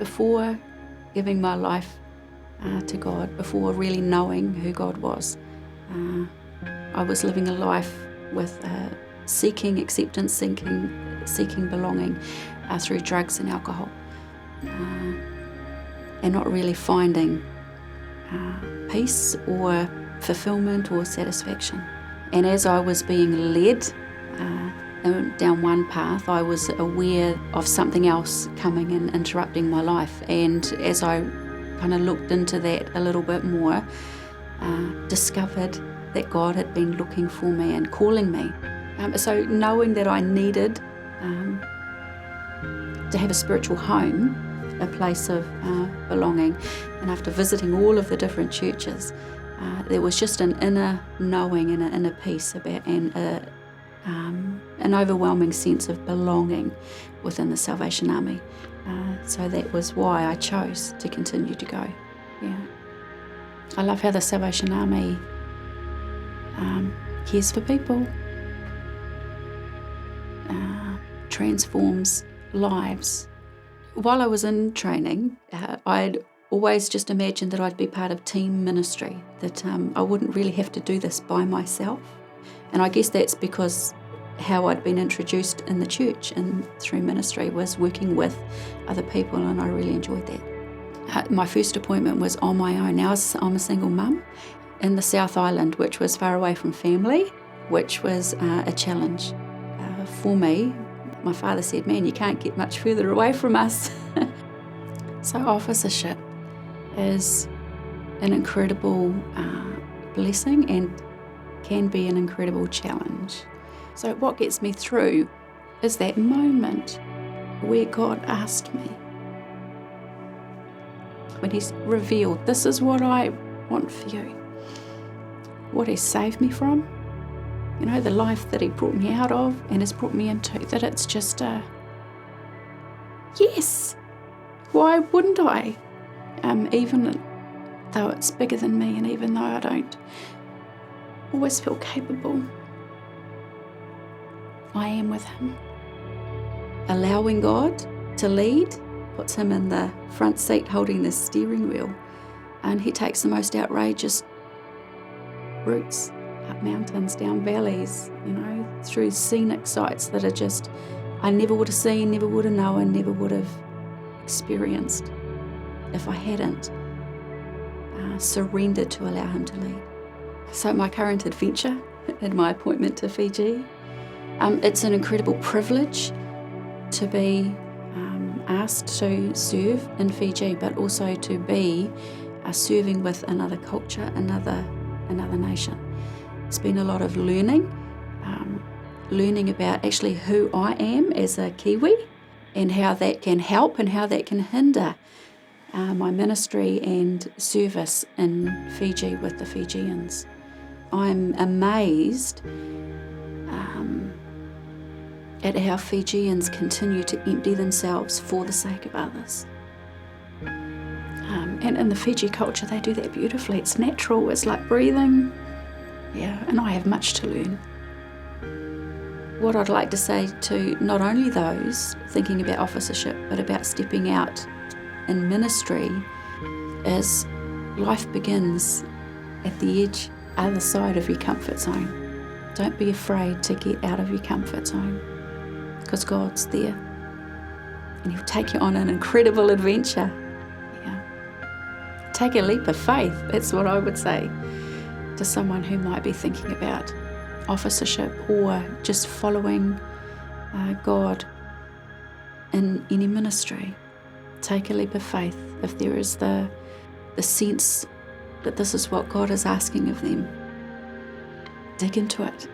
before giving my life to God, before really knowing who God was, I was living a life with seeking acceptance, seeking belonging through drugs and alcohol, and not really finding peace or fulfillment or satisfaction. And as I was being led down one path, I was aware of something else coming and interrupting my life. And as I kind of looked into that a little bit more, discovered that God had been looking for me and calling me. So knowing that I needed to have a spiritual home, a place of belonging, and after visiting all of the different churches, there was just an inner knowing and an inner peace about, and an overwhelming sense of belonging within the Salvation Army. So that was why I chose to continue to go. Yeah, I love how the Salvation Army cares for people, transforms lives. While I was in training, I'd always just imagined that I'd be part of team ministry, that I wouldn't really have to do this by myself. And I guess that's because how I'd been introduced in the church and through ministry was working with other people, and I really enjoyed that. My first appointment was on my own. Now I'm a single mum in the South Island, which was far away from family, which was a challenge for me. My father said, "Man, you can't get much further away from us." So officership is an incredible blessing and can be an incredible challenge. So what gets me through is that moment where God asked me, when He's revealed, this is what I want for you, what He saved me from, you know, the life that He brought me out of and has brought me into, that it's just a yes, why wouldn't I? Even though it's bigger than me, and even though I don't always feel capable, I am with Him. Allowing God to lead puts Him in the front seat holding the steering wheel, and He takes the most outrageous routes, up mountains, down valleys, you know, through scenic sites that are just, I never would have seen, never would have known, never would have experienced if I hadn't surrendered to allow Him to lead. So my current adventure and my appointment to Fiji, it's an incredible privilege to be asked to serve in Fiji, but also to be serving with another culture, another nation. It's been a lot of learning about actually who I am as a Kiwi and how that can help and how that can hinder my ministry and service in Fiji with the Fijians. I'm amazed at how Fijians continue to empty themselves for the sake of others. And in the Fiji culture, they do that beautifully. It's natural, it's like breathing. Yeah, and I have much to learn. What I'd like to say to not only those thinking about officership, but about stepping out in ministry, is life begins at the edge, other side of your comfort zone. Don't be afraid to get out of your comfort zone, because God's there and He'll take you on an incredible adventure. Yeah. Take a leap of faith, that's what I would say to someone who might be thinking about officership or just following God in any ministry. Take a leap of faith if there is the sense that this is what God is asking of them. Dig into it.